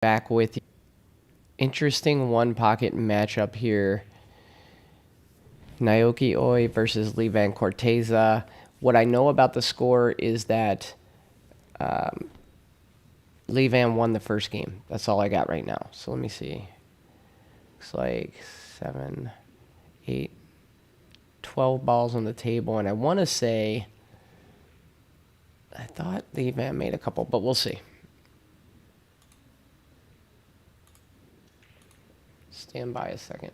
Back with you. Interesting one pocket matchup here. Naoyuki Oi versus Levan Corteza. What I know about the score is that Levan won the first game. That's all I got right now. So let me see. Looks like 7, 8, 12 balls on the table. And I want to say, I thought Levan made a couple, but we'll see. Stand by a second.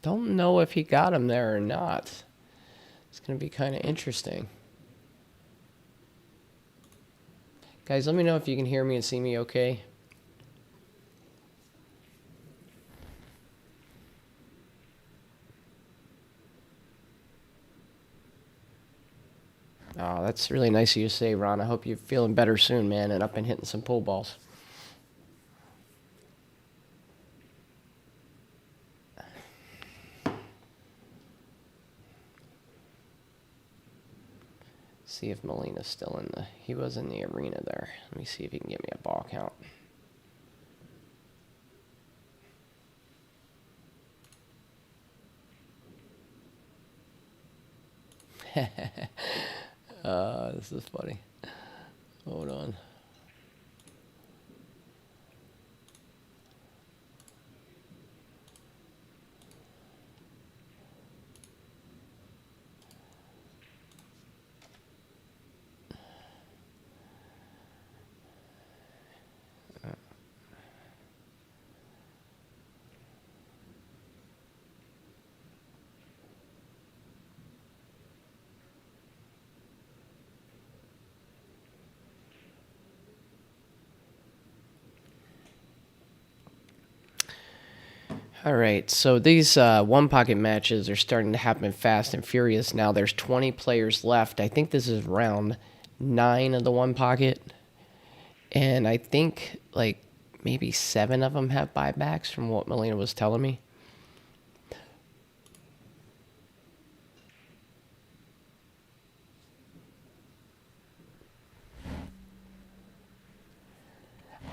Don't know if he got him there or not. It's going to be kind of interesting. Guys, let me know if you can hear me and see me okay. Oh, that's really nice of you to say, Ron. I hope you're feeling better soon, man, and up and hitting some pool balls. See if Molina's still in the... He was in the arena there. Let me see if he can get me a ball count. This is funny. Hold on. All right, so these one-pocket matches are starting to happen fast and furious now. There's 20 players left. I think this is round 9 of the one-pocket. And I think, like, maybe 7 of them have buybacks from what Melina was telling me.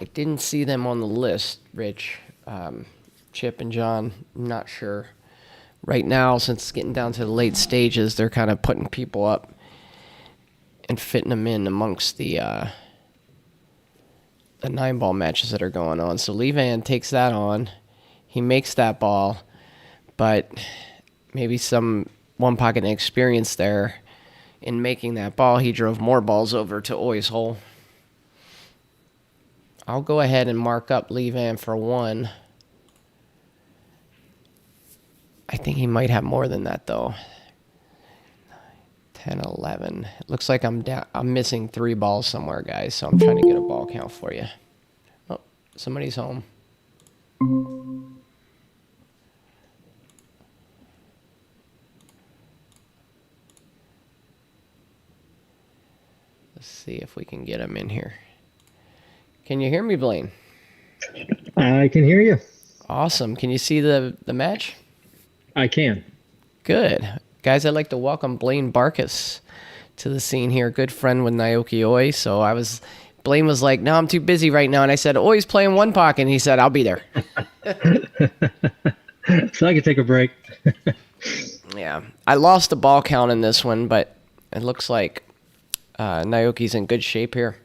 I didn't see them on the list, Rich. Chip and John, I'm not sure. Right now, since it's getting down to the late stages, they're kind of putting people up and fitting them in amongst the 9-ball matches that are going on. So Levan takes that on. He makes that ball, but maybe some one-pocket experience there in making that ball. He drove more balls over to Oi's hole. I'll go ahead and mark up Levan for 1. I think he might have more than that, though. 10, 11. It looks like I'm missing 3 balls somewhere, guys, so I'm trying to get a ball count for you. Oh, somebody's home. Let's see if we can get him in here. Can you hear me, Blaine? I can hear you. Awesome. Can you see the match? I can. Good. Guys, I'd like to welcome Blaine Barkas to the scene here. Good friend with Naoyuki Oi. So Blaine was like, no, I'm too busy right now. And I said, Oi's playing one pocket. And he said, I'll be there. So I can take a break. Yeah. I lost the ball count in this one, but it looks like Naoyuki's in good shape here.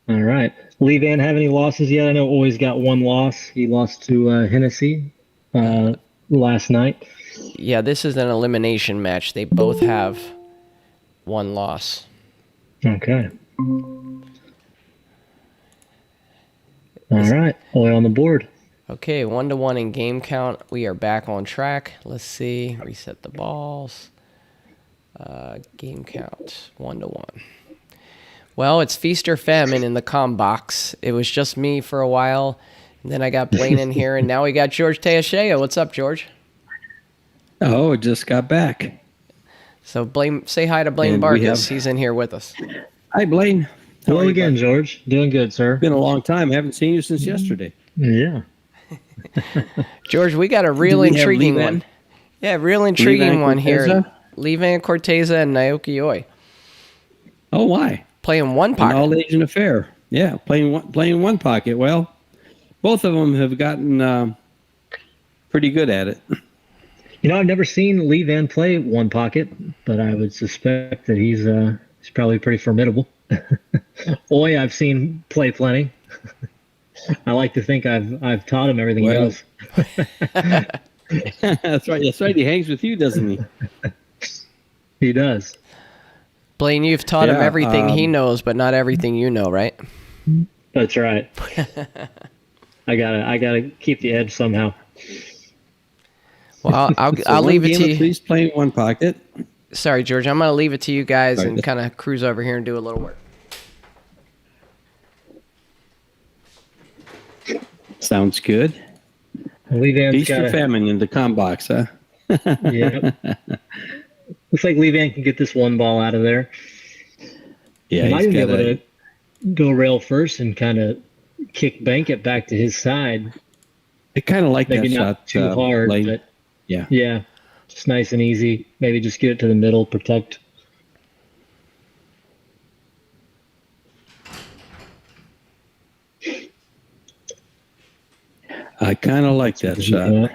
All right. Levan have any losses yet? I know Oi's got 1 loss. He lost to Hennessy last night. Yeah, this is an elimination match. They both have 1 loss. Okay. All right. Oi on the board. Okay, 1-1 in game count. We are back on track. Let's see. Reset the balls. Game count 1-1. Well, it's feast or famine in the comm box. It was just me for a while. And then I got Blaine in here, and now we got George Teashea. What's up, George? Oh, just got back. So Blaine, say hi to Blaine Barkus. He's in here with us. Hi, Blaine. Hello again, George. Doing good, sir. Been a long time. I haven't seen you since yesterday. Yeah. George, we got a real intriguing one. Yeah, real intriguing one here. Levan Corteza and Naoyuki Oi. Oh, why? Playing one pocket. An all-Asian affair. Yeah, playing one pocket. Well, both of them have gotten pretty good at it. I've never seen Lee Van play one pocket, but I would suspect that he's probably pretty formidable. Oi, I've seen play plenty. I like to think I've taught him everything he knows. That's right. That's right. He hangs with you, doesn't he? He does. Blaine, you've taught him everything he knows, but not everything you know, right? That's right. I gotta keep the edge somehow. Well, I'll leave it to you. Please play one pocket. Sorry, George. I'm gonna leave it to you guys and kind of cruise over here and do a little work. Sounds good. Feast or famine in the comm box, huh? Yeah. Looks like Lee Van can get this one ball out of there. Yeah, he might be able to go rail first and kind of kick bank it back to his side. I kind of like Maybe that not shot. too hard, but yeah, just nice and easy. Maybe just get it to the middle, protect. I kind of like that shot.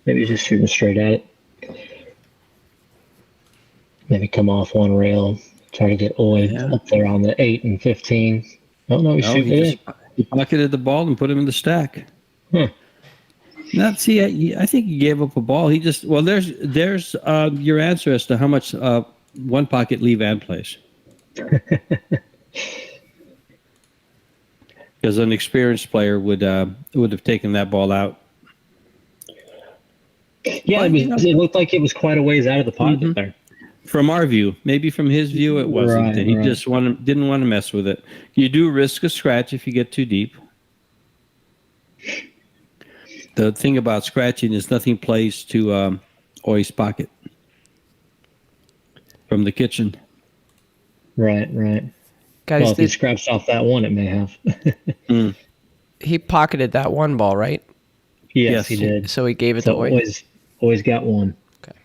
Maybe just shooting straight at it. Maybe come off one rail. Try to get Oi up there on the 8 and 15. Oh, no, he's shooting it. He pocketed the ball and put him in the stack. Huh. Not see. I think he gave up a ball. He just there's your answer as to how much one pocket Lee Van plays. Because an experienced player would have taken that ball out. Yeah, it looked like it was quite a ways out of the pocket there. From our view, maybe from his view, it wasn't. Right, he just didn't want to mess with it. You do risk a scratch if you get too deep. The thing about scratching is nothing plays to Oi's pocket from the kitchen. Right. Guys, well, if he scratched off that one, it may have. He pocketed that one ball, right? Yes, he did. So he gave it to Oi? Always got one. Okay.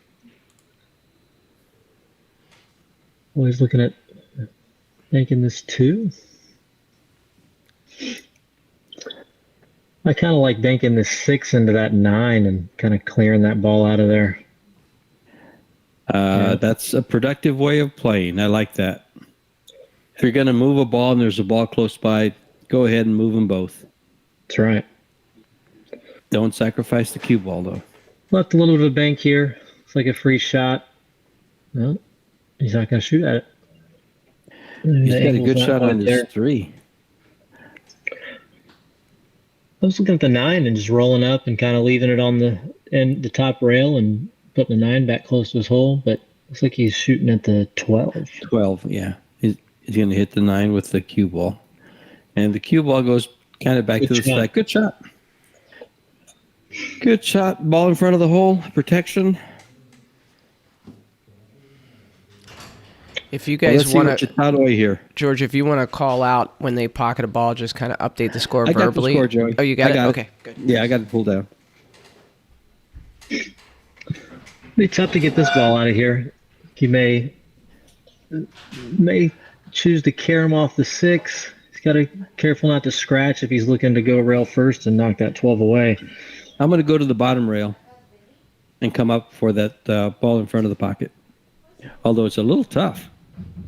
Always looking at making this 2. I kind of like banking this 6 into that 9 and kind of clearing that ball out of there. That's a productive way of playing. I like that. If you're going to move a ball and there's a ball close by, go ahead and move them both. That's right. Don't sacrifice the cue ball, though. Left a little bit of bank here. It's like a free shot. No, he's not going to shoot at it. He's got a good shot on his 3. I was looking at the 9 and just rolling up and kind of leaving it on the top rail and putting the 9 back close to his hole, but looks like he's shooting at the 12. 12, yeah. He's going to hit the 9 with the cue ball. And the cue ball goes kind of back to the stack. Good shot. Good shot. Ball in front of the hole. Protection. If you guys want to, here, George, if you want to call out when they pocket a ball, just kind of update the score verbally. I got the score, Joey. Oh, you got it? Okay, good. Yeah, I got it pulled down. It'll be tough to get this ball out of here. He may choose to carry him off the 6. He's got to be careful not to scratch if he's looking to go rail first and knock that 12 away. I'm going to go to the bottom rail and come up for that ball in front of the pocket. Although it's a little tough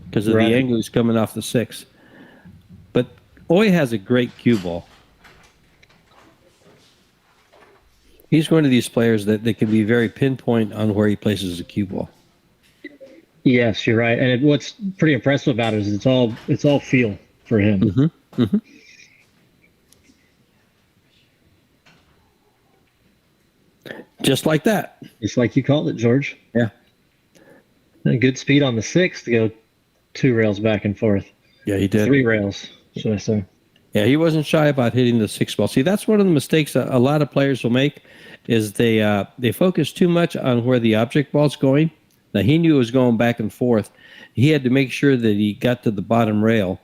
because of the angle he's coming off the 6. But Oi has a great cue ball. He's one of these players that they can be very pinpoint on where he places the cue ball. Yes, you're right. And what's pretty impressive about it is it's all feel for him. Mm-hmm. Mm-hmm. Just like that. Just like you called it, George. Yeah. And good speed on the 6 to go 2 rails back and forth. Yeah, he did. 3 rails, should I say. Yeah, he wasn't shy about hitting the 6 ball. See, that's one of the mistakes a lot of players will make is they focus too much on where the object ball's going. Now, he knew it was going back and forth. He had to make sure that he got to the bottom rail.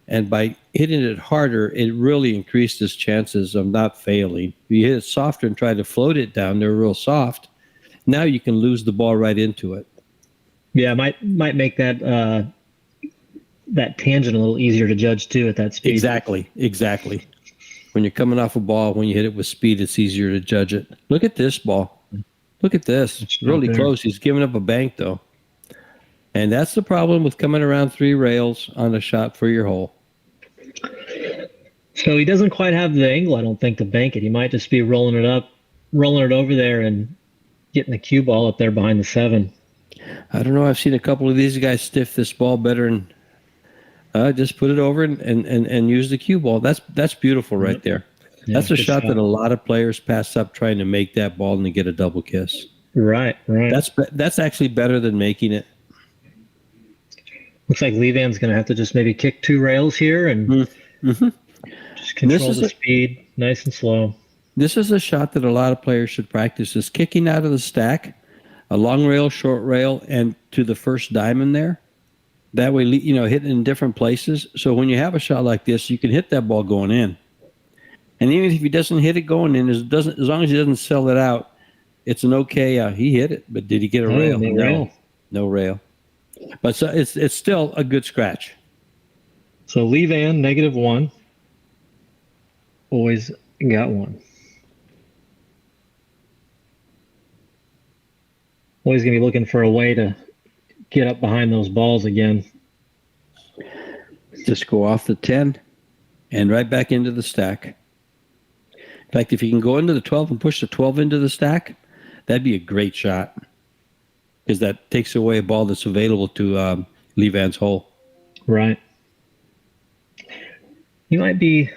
And by hitting it harder, it really increased his chances of not failing. If you hit it softer and try to float it down, they're real soft. Now you can lose the ball right into it. Yeah, might make that that tangent a little easier to judge too at that speed. Exactly. When you're coming off a ball, when you hit it with speed, it's easier to judge it. Look at this ball. Look at this. It's really close. He's giving up a bank, though. And that's the problem with coming around 3 rails on a shot for your hole. So he doesn't quite have the angle, I don't think, to bank it. He might just be rolling it over there and getting the cue ball up there behind the 7. I don't know. I've seen a couple of these guys stiff this ball better and just put it over and use the cue ball. That's beautiful right there. Yeah, that's a shot that a lot of players pass up trying to make that ball and get a double kiss. Right. That's actually better than making it. Looks like Levan's going to have to just maybe kick 2 rails here and just control the speed nice and slow. This is a shot that a lot of players should practice, is kicking out of the stack, a long rail, short rail, and to the first diamond there. That way, hitting in different places. So when you have a shot like this, you can hit that ball going in. And even if he doesn't hit it going in, as long as he doesn't sell it out, it's an okay. He hit it, but did he get a rail? No rail. But so it's still a good scratch. So Levan, -1. Always got 1. Always going to be looking for a way to get up behind those balls again. Just go off the 10 and right back into the stack. In fact, if you can go into the 12 and push the 12 into the stack, that'd be a great shot. Because that takes away a ball that's available to Levan's hole. Right. He might be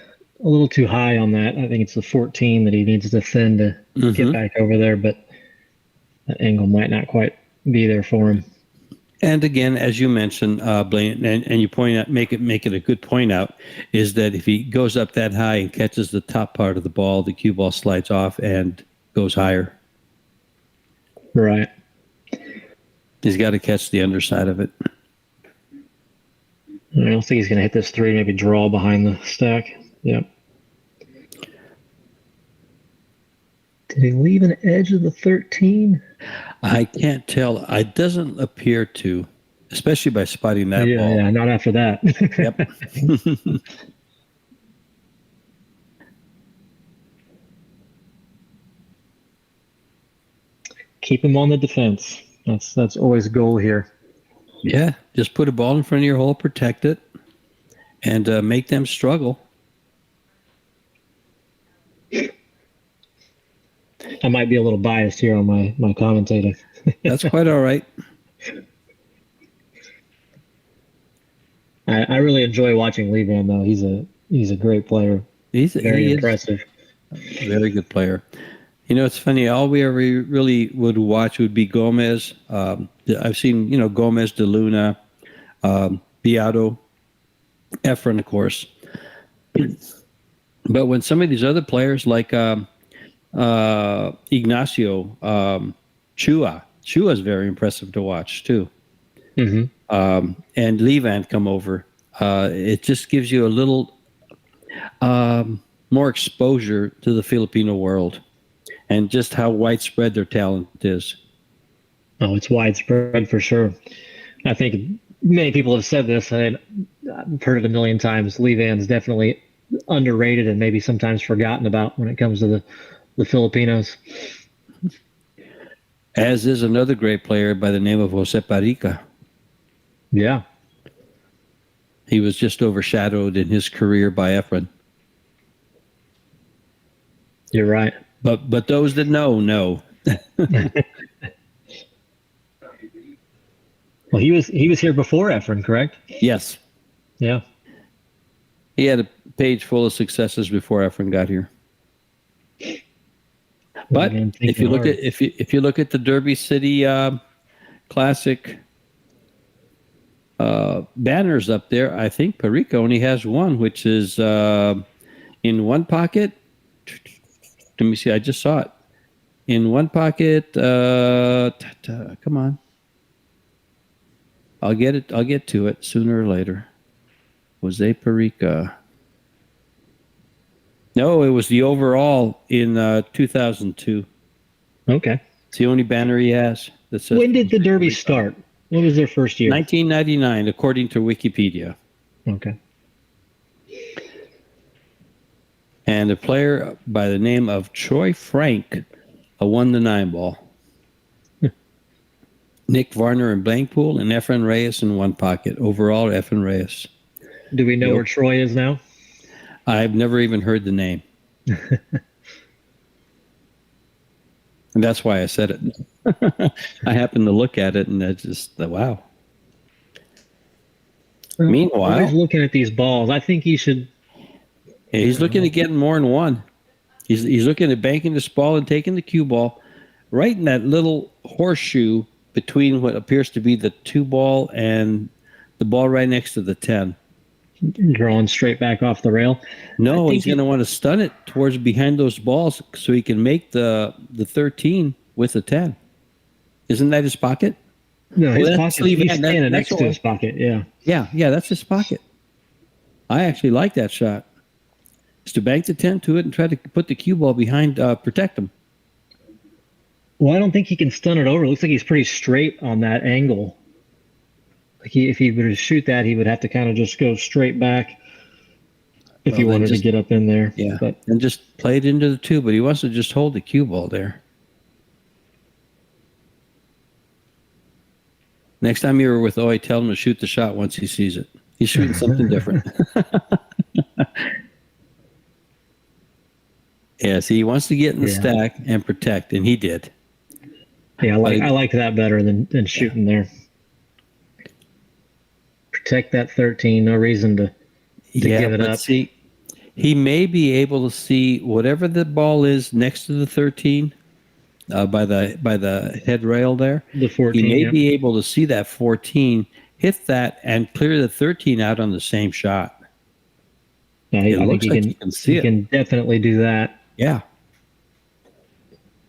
a little too high on that. I think it's the 14 that he needs to thin to get back over there, but that angle might not quite be there for him. And again, as you mentioned, Blaine, and you point out, make it a good point out, is that if he goes up that high and catches the top part of the ball, the cue ball slides off and goes higher. Right. He's got to catch the underside of it. I don't think he's going to hit this 3, maybe draw behind the stack. Yep. Did he leave an edge of the 13? I can't tell. It doesn't appear to, especially by spotting that ball. Yeah, not after that. Yep. Keep him on the defense. That's always a goal here. Yeah, just put a ball in front of your hole, protect it, and make them struggle. I might be a little biased here on my commentating. That's quite all right. I really enjoy watching Levan, though. He's a great player. He's very impressive. Very good player. It's funny. All we ever really would watch would be Gomez. I've seen, Gomez, De Luna, Beato, Efren, of course. But when some of these other players like Ignacio, Chua is very impressive to watch too. And Levan come over. It just gives you a little more exposure to the Filipino world and just how widespread their talent is. Oh, it's widespread for sure. I think many people have said this. I've heard it a million times. Levan's definitely underrated and maybe sometimes forgotten about when it comes to the Filipinos. As is another great player by the name of Jose Parica. Yeah. He was just overshadowed in his career by Efren. You're right. But those that know. Well, he was here before Efren, correct? Yes. Yeah. He had a page full of successes before Efren got here. But if you look at the Derby City Classic banners up there. I think Perico only has one, which is in one pocket. Let me see. I just saw it. In one pocket. Come on. I'll get it. I'll get to it sooner or later. Jose Perica. No, it was the overall in 2002. Okay. It's the only banner he has. That says When did the Derby start? What was their first year? 1999, according to Wikipedia. Okay. And a player by the name of Troy Frank won the 9-ball. Nick Varner in Blankpool and Efren Reyes in one pocket. Overall, Efren Reyes. Do we know where Troy is now? I've never even heard the name. And that's why I said it. I happened to look at it and I just, wow. Meanwhile, he's looking at these balls. I think he should. He's looking at getting more than one. He's looking at banking this ball and taking the cue ball right in that little horseshoe between what appears to be the 2 ball and the ball right next to the 10. Drawing straight back off the rail. No, he's going to want to stun it towards behind those balls so he can make the 13 with the 10. Isn't that his pocket? No, his pocket. He's standing next to his pocket. Yeah. Yeah, that's his pocket. I actually like that shot. Is to bank the 10 to it and try to put the cue ball behind, protect him. Well, I don't think he can stun it over. It looks like he's pretty straight on that angle. Like if he were to shoot that, he would have to kind of just go straight back if he wanted to get up in there. Yeah, and just play it into the 2, but he wants to just hold the cue ball there. Next time you're with Oy, tell him to shoot the shot once he sees it. He's shooting something different. Yeah, see, he wants to get in the stack and protect, and he did. Yeah, I like that better than shooting there. Protect that 13. No reason to give it up. See, he may be able to see whatever the ball is next to the 13 by the head rail there. The 14. He may be able to see that 14, hit that, and clear the 13 out on the same shot. Yeah, I think he can see it. He can definitely do that. Yeah.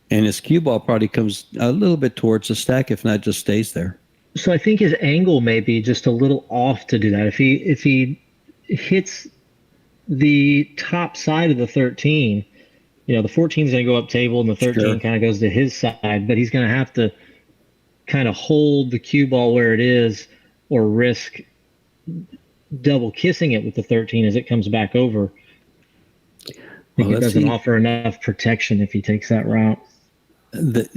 And his cue ball probably comes a little bit towards the stack, if not just stays there. So I think his angle may be just a little off to do that. If he hits the top side of the 13, the 14 is going to go up table and the 13 kind of goes to his side, but he's going to have to kind of hold the cue ball where it is or risk double kissing it with the 13 as it comes back over. I think it doesn't offer enough protection if he takes that route. That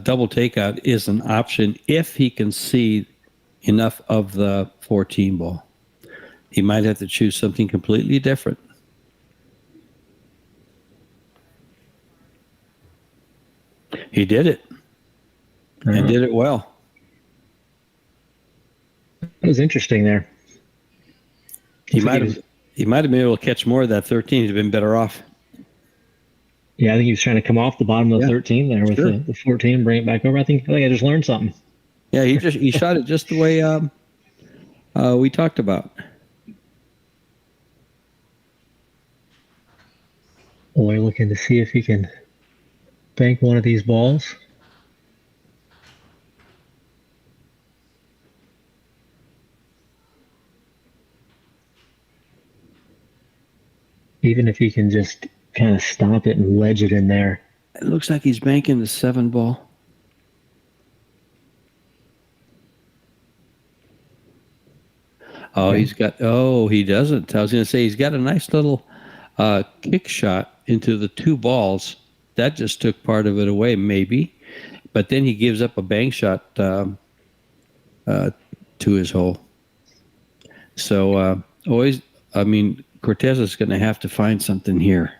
double takeout is an option if he can see enough of the 14 ball. He might have to choose something completely different. He did it. And did it well. It was interesting there. He might have been able to catch more of that 13. He'd been better off. Yeah, I think he was trying to come off the bottom of the 13 there with the 14 and bring it back over. I think I just learned something. Yeah, he shot it just the way we talked about. Boy, looking to see if he can bank one of these balls. Even if he can just kind of stop it and wedge it in there. It looks like he's banking the 7 ball. Oh, he doesn't. I was going to say he's got a nice little kick shot into the 2 balls. That just took part of it away, maybe. But then he gives up a bang shot to his hole. So, Corteza is going to have to find something here.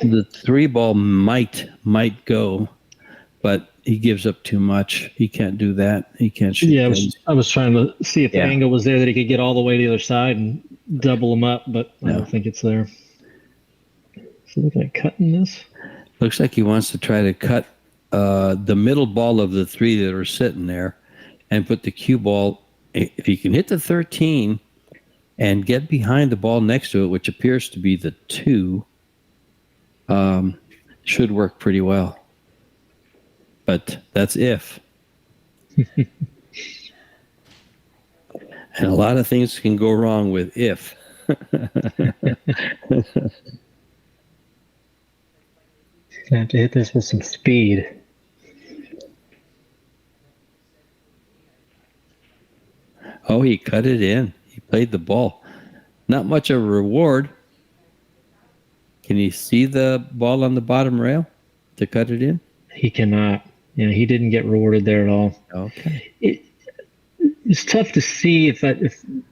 The 3 ball might go, but he gives up too much. He can't do that. He can't shoot. Yeah, I was trying to see if the angle was there that he could get all the way to the other side and double him up, but I don't think it's there. So look like cutting this. Looks like he wants to try to cut the middle ball of the 3 that are sitting there and put the cue ball. If you can hit the 13 and get behind the ball next to it, which appears to be the 2, should work pretty well. But that's if. And a lot of things can go wrong with if. I have to hit this with some speed. Oh, he cut it in. He played the ball. Not much of a reward. Can you see the ball on the bottom rail to cut it in? He cannot. Yeah, he didn't get rewarded there at all. Okay. It's tough to see if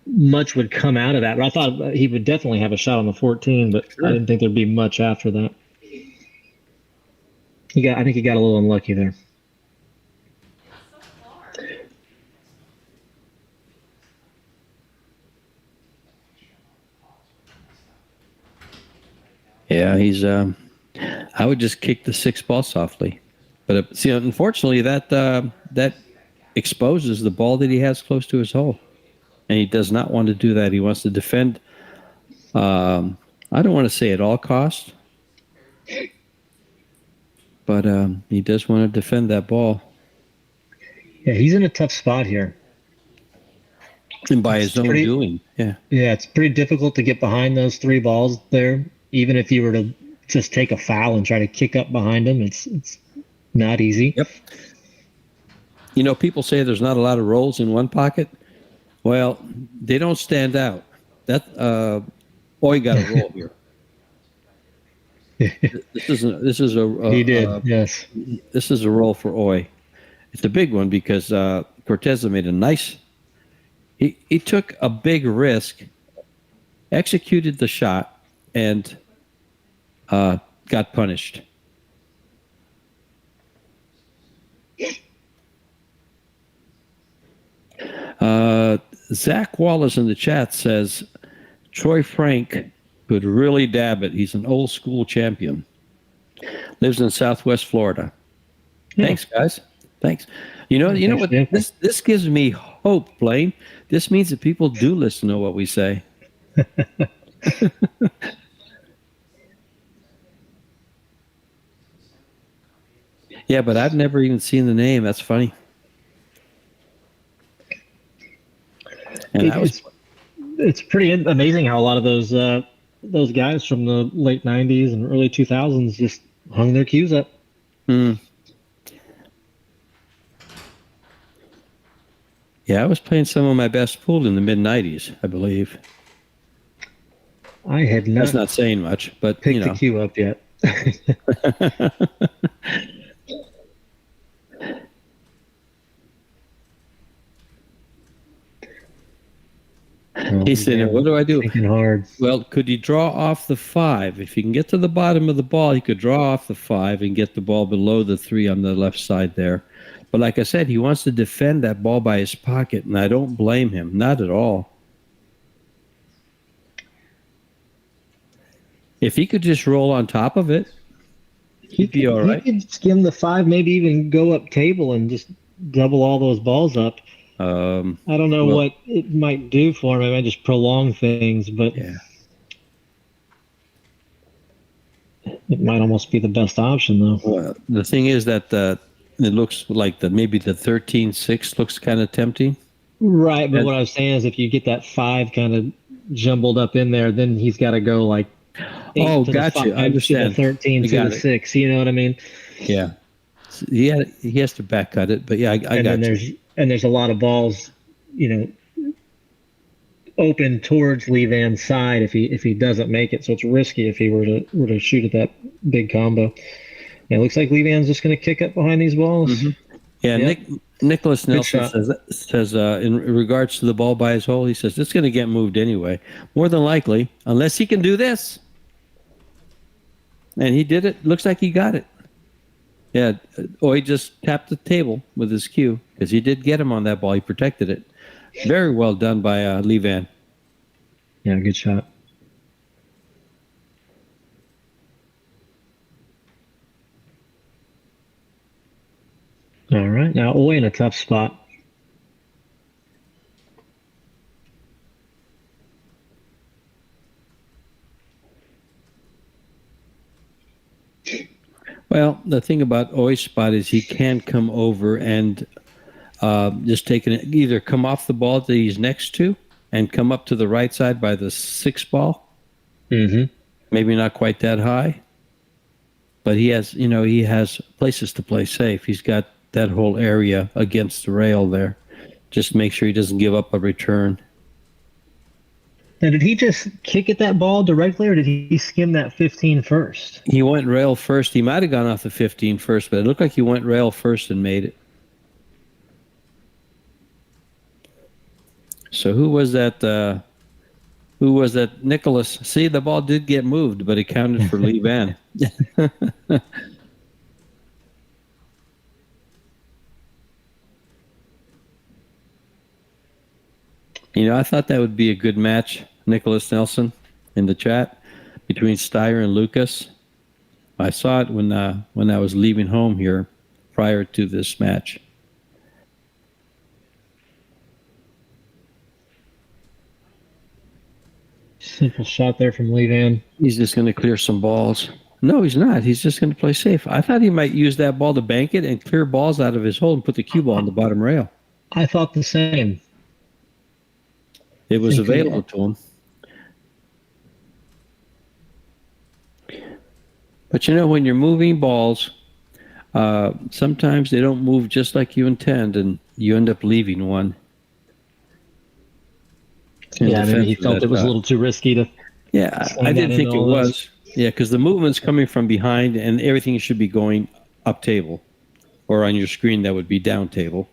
much would come out of that. But I thought he would definitely have a shot on the 14, but Sure. I didn't think there'd be much after that. I think he got a little unlucky there. Yeah, he's. I would just kick the 6 ball softly, but see, unfortunately, that exposes the ball that he has close to his hole, and he does not want to do that. He wants to defend. I don't want to say at all costs, but he does want to defend that ball, Yeah, he's in a tough spot here. and by his own doing. Yeah. Yeah, it's pretty difficult to get behind those 3 balls there. Even if you were to just take a foul and try to kick up behind him, it's not easy. Yep. You know, people say there's not a lot of rolls in one pocket. Well, they don't stand out. That Oi got a roll here. This is a He did. Yes. This is a roll for Oi. It's a big one because Corteza made a nice. He took a big risk, executed the shot, and got punished. Zach Wallace in the chat says Troy Frank could really dab it. He's an old school champion. Lives in Southwest Florida. Yeah. Thanks, guys. Thanks. You know what? This gives me hope, Blaine. This means that people do listen to what we say. Yeah, but I've never even seen the name. That's funny. And it's pretty amazing how a lot of those guys from the late 90s and early 2000s just hung their cues up. Yeah, I was playing some of my best pool in the mid 90s, I believe. I had not. That's not saying much, but picked the cue up yet. He said, "What do I do?" Thinking hard. Well, could he draw off the 5? If he can get to the bottom of the ball, he could draw off the 5 and get the ball below the 3 on the left side there. But like I said, he wants to defend that ball by his pocket, and I don't blame him, not at all. If he could just roll on top of it, he'd be all right. He could skim the 5, maybe even go up table and just double all those balls up. I don't know what it might do for him. It might just prolong things, but yeah. It might almost be the best option, though. Well, the thing is that it looks like maybe the 13-6 looks kind of tempting. Right, but what I was saying is if you get that 5 kind of jumbled up in there, then he's got to go like 8 to gotcha. the 5, I understand. to the 13 to the 6. You know what I mean? Yeah. He has to back cut it, but yeah, I got you. There's a lot of balls, open towards Lee Van's side if he doesn't make it. So it's risky if he were to shoot at that big combo. And it looks like Lee Van's just going to kick up behind these balls. Mm-hmm. Yeah, yep. Nicholas Nelson says in regards to the ball by his hole, he says it's going to get moved anyway, more than likely, unless he can do this. And he did it. Looks like he got it. Yeah, he just tapped the table with his cue because he did get him on that ball. He protected it. Very well done by Lee Van. Yeah, good shot. All right, now Oi in a tough spot. Well, the thing about Oi's spot is he can come over and just either come off the ball that he's next to and come up to the right side by the 6 ball. Mm-hmm. Maybe not quite that high, but he has places to play safe. He's got that whole area against the rail there. Just make sure he doesn't give up a return. Now, did he just kick at that ball directly, or did he skim that 15 first? He went rail first. He might have gone off the 15 first, but it looked like he went rail first and made it. So who was that? Nicholas? See, the ball did get moved, but it counted for Lee Van. I thought that would be a good match, Nicholas Nelson, in the chat between Steyer and Lucas. I saw it when I was leaving home here prior to this match. Simple shot there from Lee Van. He's just going to clear some balls. No, he's not. He's just going to play safe. I thought he might use that ball to bank it and clear balls out of his hole and put the cue ball on the bottom rail. I thought the same. It was available to him. But when you're moving balls, sometimes they don't move just like you intend, and you end up leaving one. Yeah, maybe he felt it was a little too risky to. Yeah, I didn't think it was. Yeah, because the movement's coming from behind, and everything should be going up table, or on your screen that would be down table.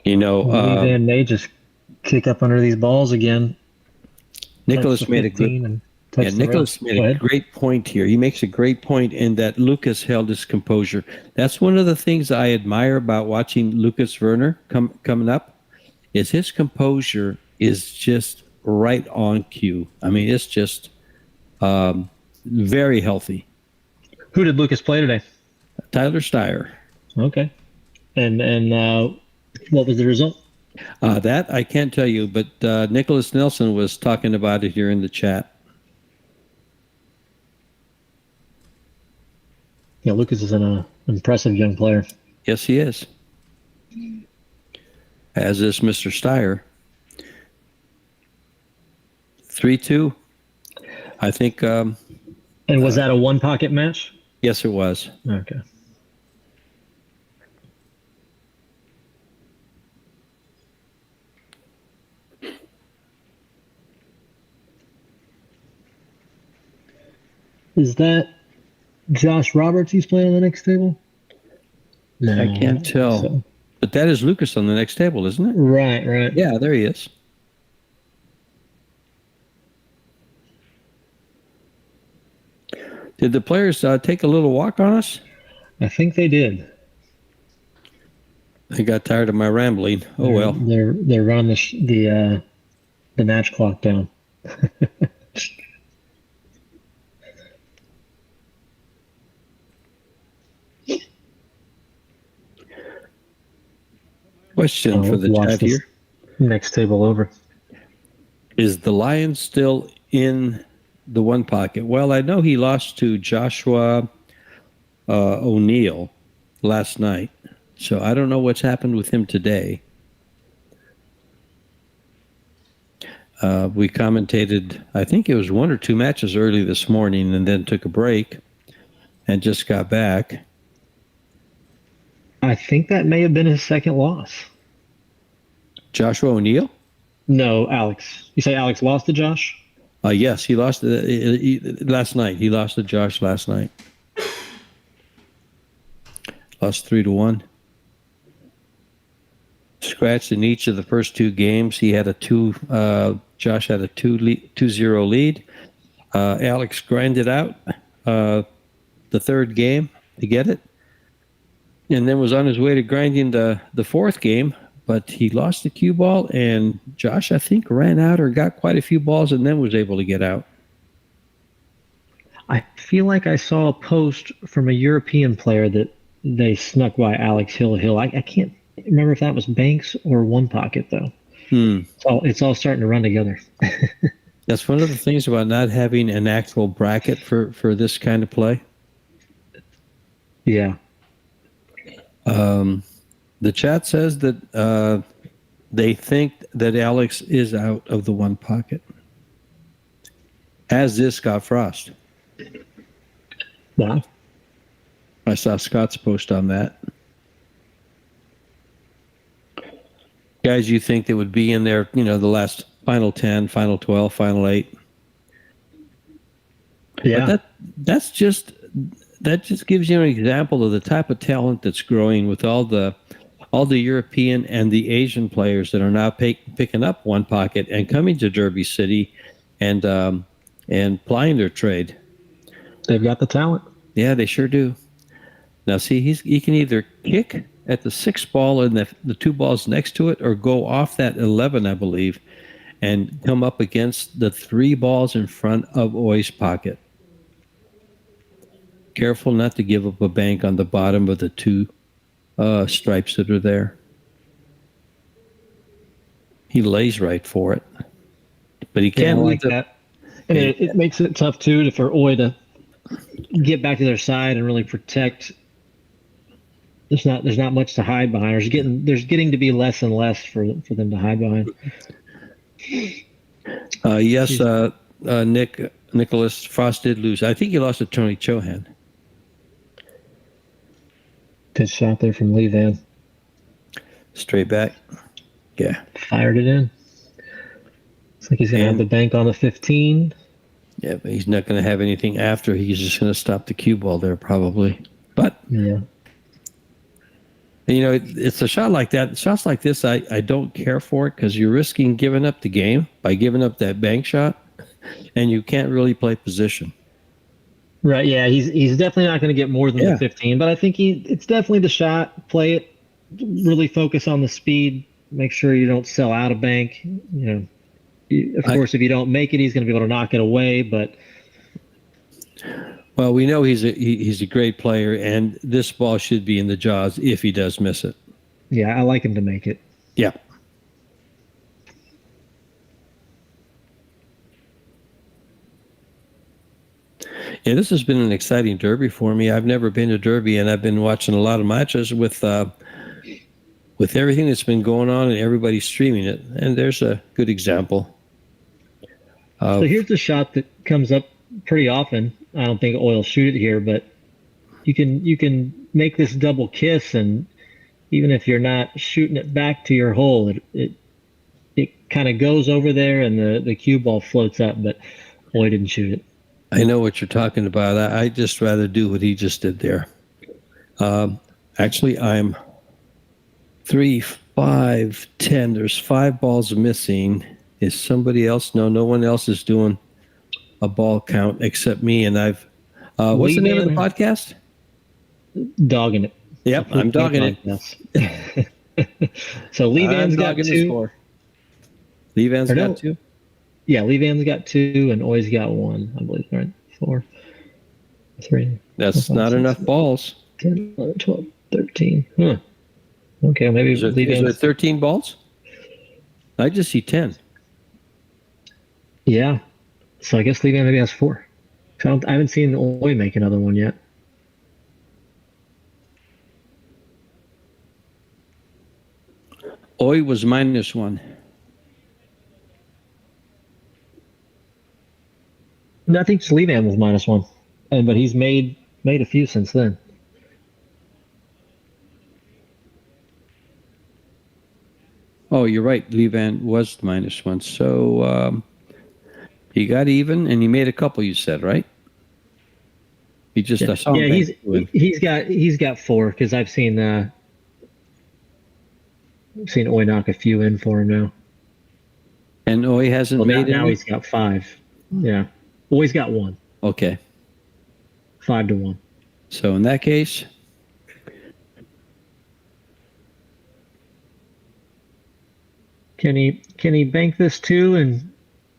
Lee Van may just kick up under these balls again. Nicholas made a great point here. He makes a great point in that Lucas held his composure. That's one of the things I admire about watching Lucas Werner coming up, is his composure is just right on cue. I mean, it's just very healthy. Who did Lucas play today? Tyler Steyer. Okay. And what was the result? That I can't tell you, but Nicholas Nelson was talking about it here in the chat. Yeah, Lucas is an impressive young player. Yes, he is. As is Mr. Steyer. 3-2. I think. And was that a one-pocket match? Yes, it was. Okay. Is that Josh Roberts he's playing on the next table? No, I can't tell. So. But that is Lucas on the next table, isn't it? Right. Yeah, there he is. Did the players take a little walk on us? I think they did. They got tired of my rambling. Oh well. They're running the match clock down. Question for the chat here. Next table over. Is the Lions still in the one pocket? Well, I know he lost to Joshua O'Neill last night, so I don't know what's happened with him today. We commentated, I think it was 1 or 2 matches early this morning, and then took a break and just got back. I think that may have been his second loss. Joshua O'Neill? No, Alex. You say Alex lost to Josh? Yes, he lost last night. He lost to Josh last night. Lost 3-1. Scratched in each of the first 2 games. He had Josh had a 2-0 lead. Alex grinded out the third game to get it, and then was on his way to grinding the fourth game, but he lost the cue ball, and Josh, I think, ran out or got quite a few balls and then was able to get out. I feel like I saw a post from a European player that they snuck by Alex Hill. I can't remember if that was Banks or One Pocket, though. It's all starting to run together. That's one of the things about not having an actual bracket for this kind of play. Yeah. The chat says that they think that Alex is out of the one pocket, as is Scott Frost. Wow. I saw Scott's post on that. Guys you think that would be in there, the last final 10, final 12, final 8. Yeah. But that just gives you an example of the type of talent that's growing with all the European and the Asian players that are now picking up one pocket and coming to Derby City and plying their trade. They've got the talent. Yeah, they sure do. Now, see, he can either kick at the 6th ball and the 2 balls next to it, or go off that 11, I believe, and come up against the 3 balls in front of Oi's pocket. Careful not to give up a bank on the bottom of the 2 stripes that are there. He lays right for it, but he can't like that. And it makes it tough too for Oi to get back to their side and really protect. There's not much to hide behind. There's getting to be less and less for them to hide behind. Yes, Nicholas Frost did lose. I think he lost to Tony Chohan. Good shot there from Lee Van. Straight back. Yeah. Fired it in. Looks like he's going to have the bank on the 15. Yeah, but he's not going to have anything after. He's just going to stop the cue ball there probably. But, yeah. It's a shot like that. Shots like this, I don't care for it because you're risking giving up the game by giving up that bank shot, and you can't really play position. Right, yeah, he's definitely not going to get more than the 15, but I think it's definitely the shot. Play it, really focus on the speed, make sure you don't sell out a bank. Of course, if you don't make it, he's going to be able to knock it away, but... Well, we know he's a great player, and this ball should be in the jaws if he does miss it. Yeah, I like him to make it. Yeah. Yeah, this has been an exciting Derby for me. I've never been to Derby, and I've been watching a lot of matches with everything that's been going on, and everybody streaming it. And there's a good example. So here's a shot that comes up pretty often. I don't think Oi will shoot it here, but you can make this double kiss, and even if you're not shooting it back to your hole, it kind of goes over there, and the cue ball floats up, but Oi didn't shoot it. I know what you're talking about. I just rather do what he just did there. Actually, I'm 3, 5, 10. There's 5 balls missing. Is somebody else? No one else is doing a ball count except me. And I've. What's the name of the podcast? Dogging it. Yep, I'm dogging it. So Lee Van's got 2. Lee Van's got 2. Yeah, Lee Van's got 2, and Oi's got 1, I believe. Right, 4, 3. That's 4, 5, not 6, enough 7, balls. 10, 11, 12, 13. Huh. Okay, maybe is there 13 balls? I just see 10. Yeah. So I guess Lee Van maybe has 4. I haven't seen Oi make another one yet. Oi was -1. No, I think Lee Van was -1, but he's made a few since then. Oh, you're right. Lee Van was -1. So he got even, and he made a couple. You said, right? He just he's got 4 because I've seen Oi knock a few in for him now. And Oi hasn't made now any? He's got 5. Yeah. Oi's got 1. Okay. 5-1. So in that case, can he bank this too and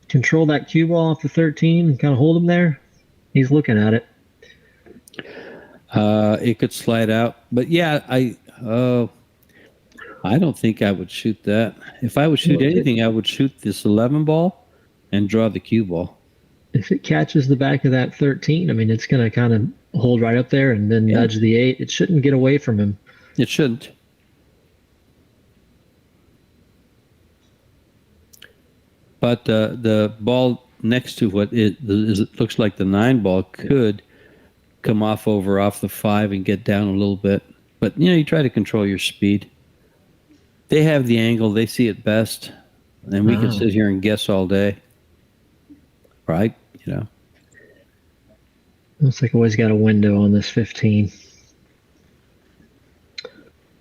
control that cue ball off the 13 and kind of hold him there? He's looking at it. It could slide out, but yeah, I I don't think I would shoot that. If I would shoot anything, I would shoot this 11 ball and draw the cue ball. If it catches the back of that 13, I mean, it's going to kind of hold right up there and then nudge the 8. It shouldn't get away from him. It shouldn't. But the ball next to what it looks like the 9 ball could come off the 5 and get down a little bit. But, you try to control your speed. They have the angle. They see it best. And we can sit here and guess all day. Right? Looks like always got a window on this 15.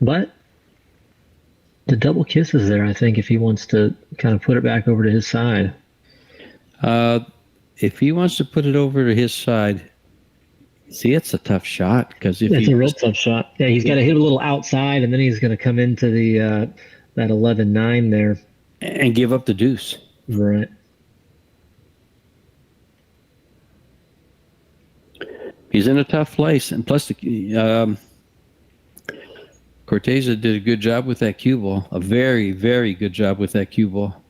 But the double kisses there, I think, if he wants to kind of put it back over to his side. If he wants to put it over to his side, see, it's a tough shot. Because it's a real tough shot. Yeah, he's got to hit a little outside, and then he's going to come into the that 11-9 there. And give up the deuce. Right. He's in a tough place, and plus Corteza did a good job with that cue ball. A very, very good job with that cue ball.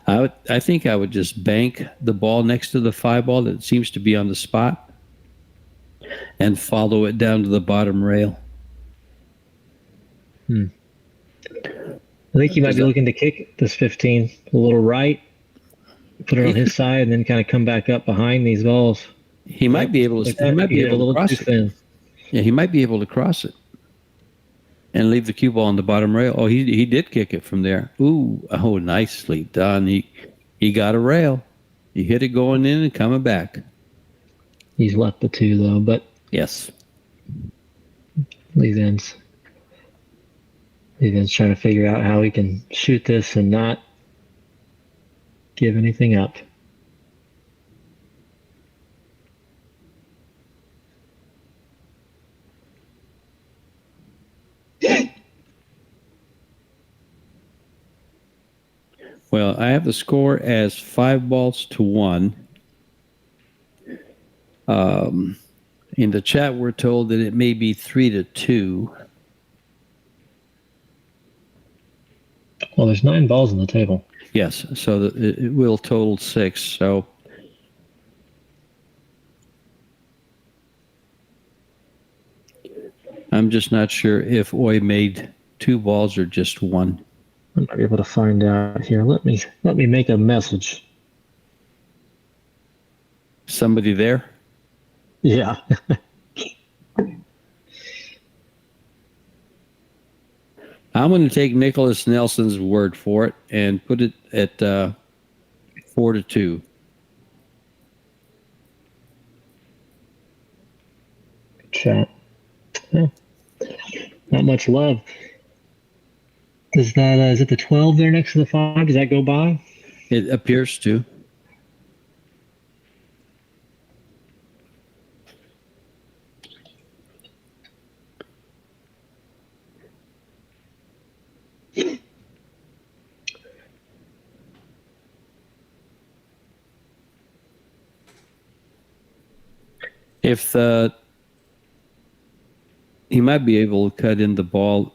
I think I would just bank the ball next to the 5 ball that seems to be on the spot, and follow it down to the bottom rail. I think he might be looking to kick this 15 a little right, put it on his side, and then kind of come back up behind these balls. He might be able to. He might be able to cross it. Yeah, he might be able to cross it and leave the cue ball on the bottom rail. Oh, he did kick it from there. Ooh, oh, nicely done. He got a rail. He hit it going in and coming back. He's left the 2 though, but yes, These ends trying to figure out how he can shoot this and not give anything up. Well, I have the score as 5-1. In the chat, we're told that it may be 3-2. Well, there's 9 balls on the table. Yes, so it will total 6. So I'm just not sure if Oi made 2 balls or just 1. I might be able to find out here. Let me make a message. Somebody there? Yeah. I'm going to take Nicholas Nelson's word for it and put it at 4-2. Good chat. Yeah. Not much love. Is it the 12 there next to the 5? Does that go by? It appears to. If he might be able to cut in the ball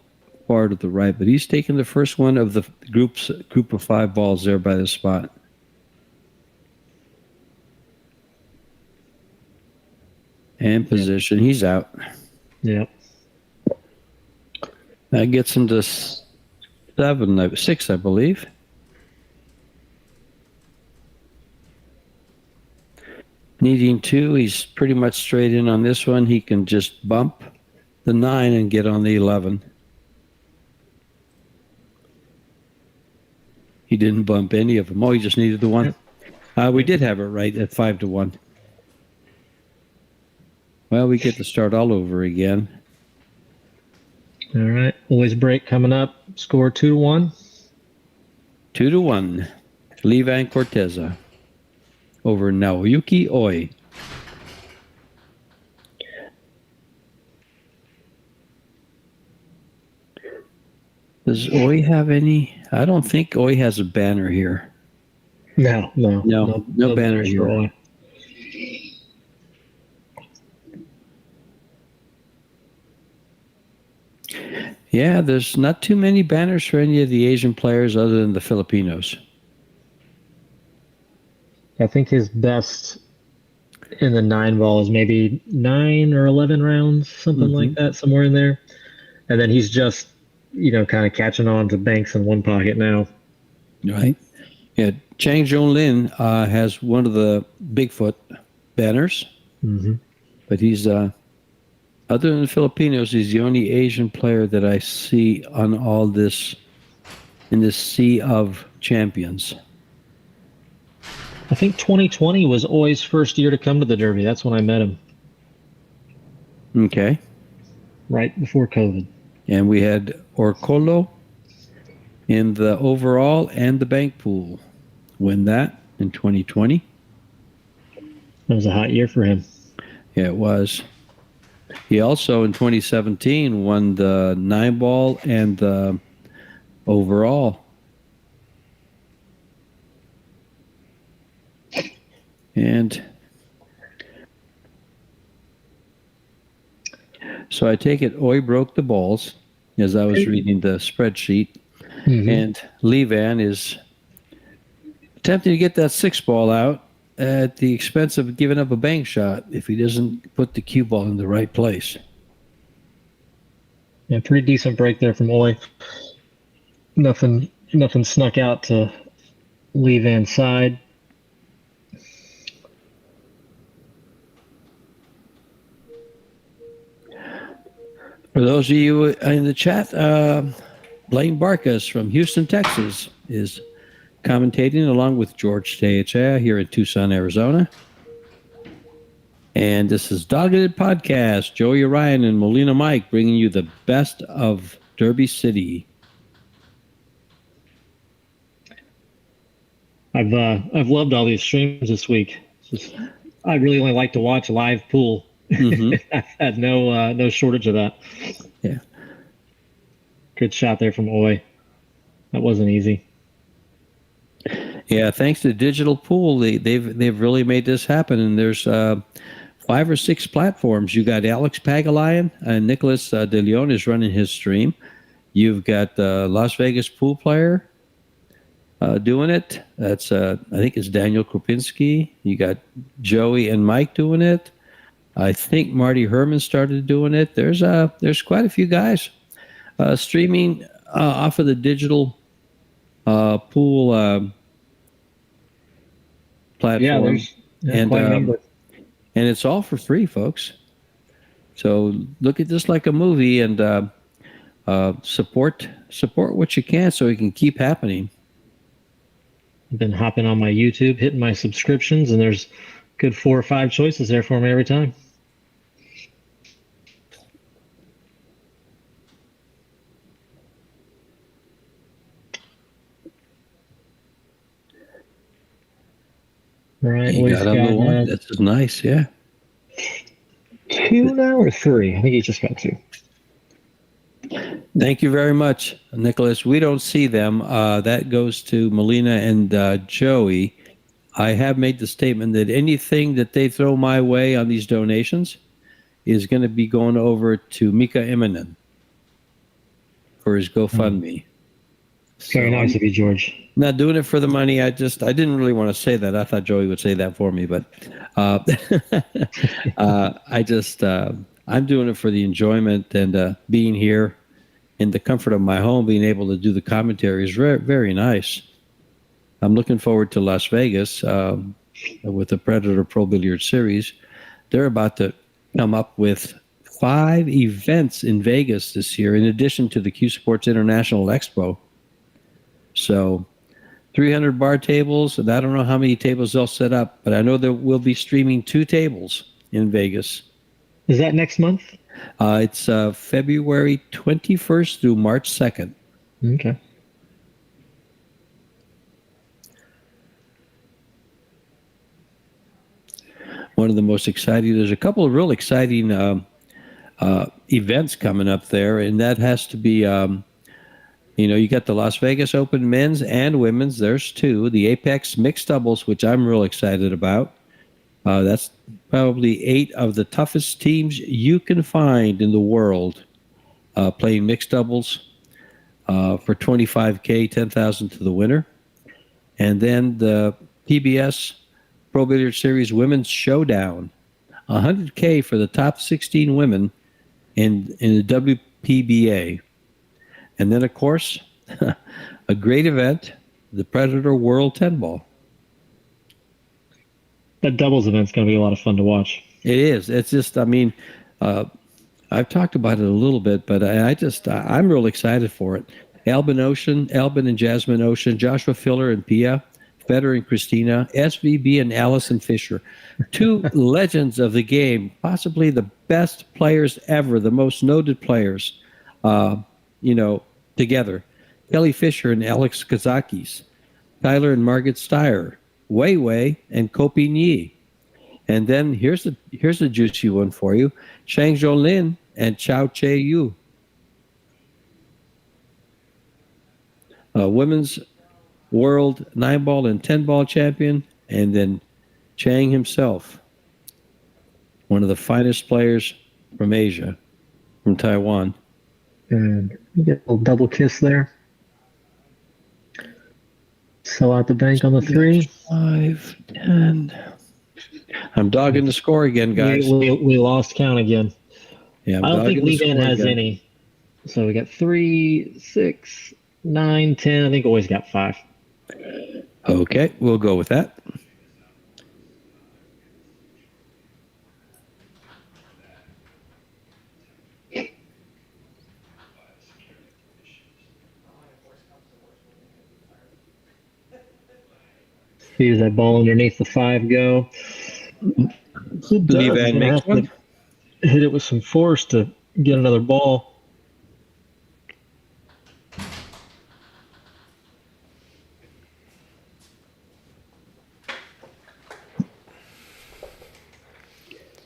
far to the right, but he's taking the first one of the group of 5 balls there by the spot. And position, he's out. Yep. That gets him to 6, I believe. Needing 2, he's pretty much straight in on this one. He can just bump the 9 and get on the 11. He didn't bump any of them. Oh, he just needed the 1. We did have it right at 5-1. Well, we get to start all over again. All right. Always break coming up. Score 2-1. 2-1. Levi and Corteza over Naoyuki Oi. Does Oi have any? I don't think Oi has a banner here. No banner here. Oi. Yeah, there's not too many banners for any of the Asian players other than the Filipinos. I think his best in the 9 ball is maybe 9 or 11 rounds, something like that, somewhere in there. And then he's just, kind of catching on to Banks in one pocket now. Right. Yeah, Chang Jong-lin has one of the Bigfoot banners, but he's other than the Filipinos, he's the only Asian player that I see on all this in this sea of champions. I think 2020 was Oi's first year to come to the Derby. That's when I met him. Okay. Right before COVID. And we had Orcolo in the overall and the bank pool win that in 2020. That was a hot year for him. Yeah, it was. He also in 2017 won the 9-ball and the overall. And so I take it Oi broke the balls as I was reading the spreadsheet. And Levan is attempting to get that 6-ball out at the expense of giving up a bank shot if he doesn't put the cue ball in the right place. Yeah, pretty decent break there from Oi. Nothing snuck out to Levan's side. For those of you in the chat, Blaine Barkas from Houston, Texas, is commentating along with George Teachea here in Tucson, Arizona. And this is Dogged Podcast. Joey Ryan and Molina Mike bringing you the best of Derby City. I've loved all these streams this week. I really only like to watch live pool. I've had no shortage of that. Yeah. Good shot there from Oi. That wasn't easy. Yeah, thanks to Digital Pool, they've really made this happen. And there's 5 or 6 platforms. You got Alex Pagalayan and Nicholas De Leon is running his stream. You've got the Las Vegas Pool Player doing it. That's I think it's Daniel Kropinski. You got Joey and Mike doing it. I think Marty Herman started doing it. There's quite a few guys streaming off of the Digital Pool platform. Yeah, there's quite a number. And it's all for free, folks. So look at this like a movie and support what you can so it can keep happening. I've been hopping on my YouTube, hitting my subscriptions, and there's good 4 or 5 choices there for me every time. All right, You got on the one. That's nice, yeah. 2 now or 3? I think he just got 2. Thank you very much, Nicholas. We don't see them. That goes to Melina and Joey. I have made the statement that anything that they throw my way on these donations is going to be going over to Mika Immonen for his GoFundMe. Very nice of you, George. Not doing it for the money. I didn't really want to say that. I thought Joey would say that for me, but I'm doing it for the enjoyment and being here in the comfort of my home, being able to do the commentary is very, very nice. I'm looking forward to Las Vegas with the Predator Pro Billiard Series. They're about to come up with 5 events in Vegas this year, in addition to the Q Sports International Expo. So 300 bar tables, and I don't know how many tables they'll set up, but I know that we'll be streaming 2 tables in Vegas. Is that next month? It's February 21st through March 2nd. Okay. One of the most exciting, there's a couple of real exciting events coming up there, and that has to be, you got the Las Vegas Open men's and women's. There's 2. The Apex mixed doubles, which I'm real excited about. That's probably 8 of the toughest teams you can find in the world playing mixed doubles for $25K, $10,000 to the winner. And then the PBS Pro Billiards Series Women's Showdown, $100K for the top 16 women in the WPBA. And then, of course, a great event, the Predator World 10 Ball. That doubles event's going to be a lot of fun to watch. It is. It's just, I mean, I've talked about it a little bit, but I'm real excited for it. Albin and Jasmine Ocean, Joshua Filler and Pia, Federer and Christina, SVB and Allison Fisher. Two legends of the game, possibly the best players ever, the most noted players, together. Kelly Fisher and Alex Kazakis, Tyler and Margaret Steyer, Wei Wei and Kopi Nyi. And then here's a juicy one for you. Chang Zhou and Chao Che Yu. Women's world 9-ball and 10-ball champion. And then Chang himself, one of the finest players from Asia, from Taiwan. And you get a little double kiss there. Sell out the bank on the 3. 5, 10. I'm dogging the score again, guys. We lost count again. Yeah, I don't think Levan has any. So we got 3, 6, 9, 10. I think always got 5. Okay, we'll go with that. See, does that ball underneath the 5 go? Levan makes one. Hit it with some force to get another ball.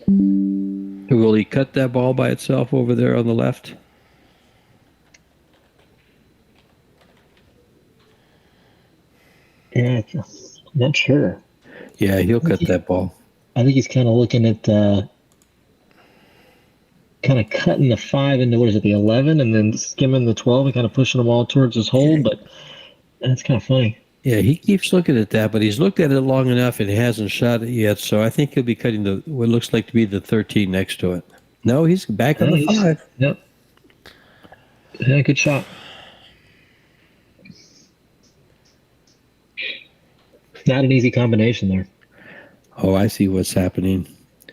Will he cut that ball by itself over there on the left? Yeah, not sure. Yeah, he'll cut that ball. I think he's kind of looking at kind of cutting the 5 into, what is it, the 11, and then skimming the 12 and kind of pushing them all towards his hole. But that's kind of funny. Yeah, he keeps looking at that, but he's looked at it long enough and he hasn't shot it yet. So I think he'll be cutting what looks like to be the 13 next to it. No, he's back on the 5. Yep. Yeah, good shot. Not an easy combination there. Oh, I see what's happening.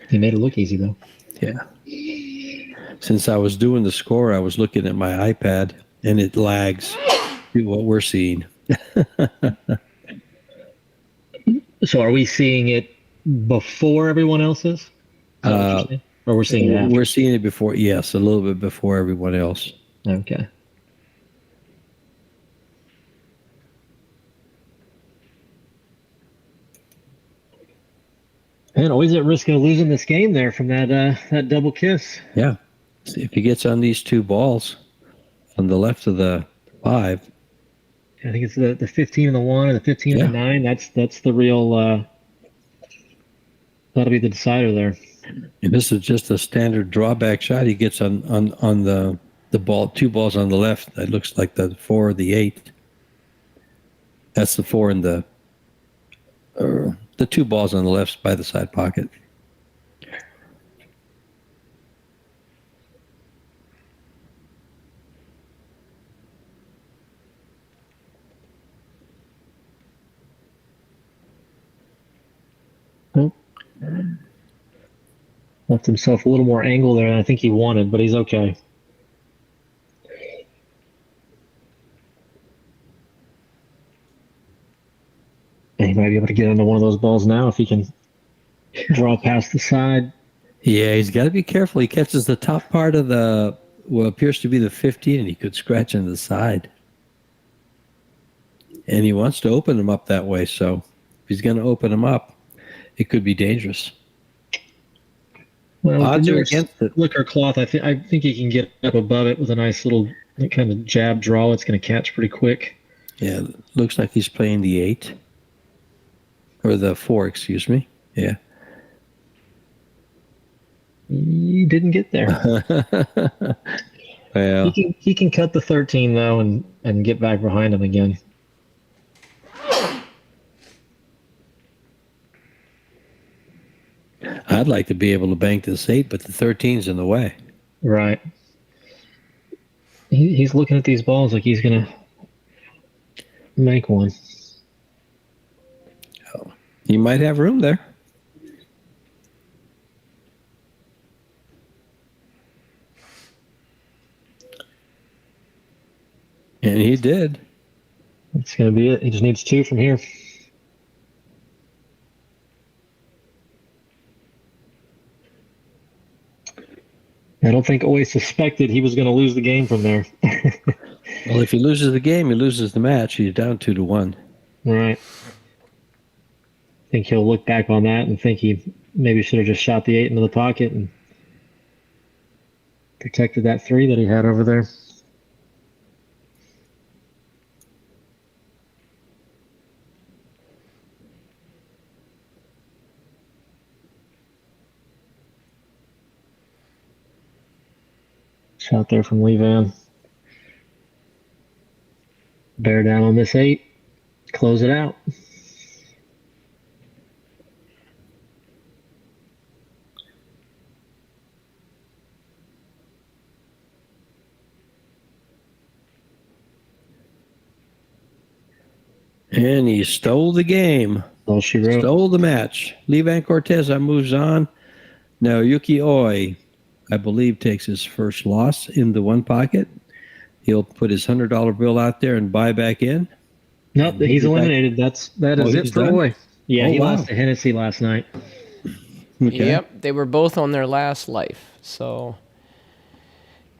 He made it look easy, though. Yeah. Since I was doing the score, I was looking at my iPad, and it lags to what we're seeing. So are we seeing it before everyone else is? Or we're seeing it after? We're seeing it before, yes, a little bit before everyone else. Okay. Man, always at risk of losing this game there from that double kiss. Yeah. See if he gets on these 2 balls on the left of the 5. I think it's the 15 and the 1 and the 15 and the 9. That's the real. That'll be the decider there. And this is just a standard drawback shot. He gets on the ball, 2 balls on the left. That looks like the 4 or the 8. That's the 4 and the 2 balls on the left by the side pocket. Left himself a little more angle there than I think he wanted, but he's okay. And he might be able to get into one of those balls now if he can draw past the side. Yeah, he's got to be careful. He catches the top part of what appears to be the 15, and he could scratch into the side. And he wants to open him up that way, so if he's going to open him up, it could be dangerous. Well, odds are against it. Liquor cloth, I think he can get up above it with a nice little kind of jab draw. It's going to catch pretty quick. Yeah, looks like he's playing the 8. Or the 4, excuse me. Yeah. He didn't get there. Well, He can cut the 13 though and get back behind him again. I'd like to be able to bank this 8, but the 13's in the way. Right. He's looking at these balls like he's gonna make one. You might have room there. And he did. That's gonna be it. He just needs 2 from here. I don't think Oy suspected he was going to lose the game from there. Well, if he loses the game, he loses the match. He's down 2-1. Right. I think he'll look back on that and think he maybe should have just shot the 8 into the pocket and protected that 3 that he had over there. Shot there from Lee Van. Bear down on this 8. Close it out. And he stole the game. All she wrote. Stole the match. Lee Van Corteza moves on. Naoyuki Oy, I believe, takes his first loss in the one pocket. He'll put his $100 bill out there and buy back in. Nope, he's eliminated. That is it for Oy. Yeah, he lost to Hennessy last night. Okay. Yep, they were both on their last life. So,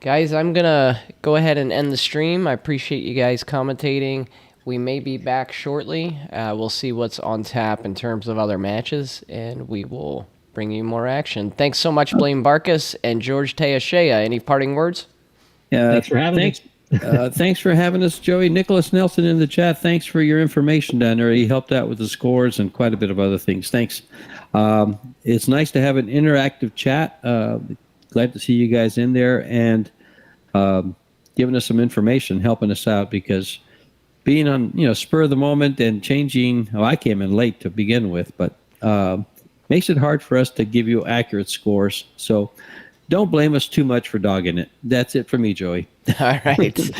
guys, I'm going to go ahead and end the stream. I appreciate you guys commentating. We may be back shortly. We'll see what's on tap in terms of other matches, and we will bring you more action. Thanks so much, Blaine Barkas and George Teashea. Any parting words? Thanks for having us. Thanks for having us, Joey. Nicholas Nelson in the chat, thanks for your information down there. He helped out with the scores and quite a bit of other things. Thanks. It's nice to have an interactive chat. Glad to see you guys in there and giving us some information, helping us out, because being on spur of the moment and changing. I came in late to begin with, but makes it hard for us to give you accurate scores. So don't blame us too much for dogging it. That's it for me, Joey. All right.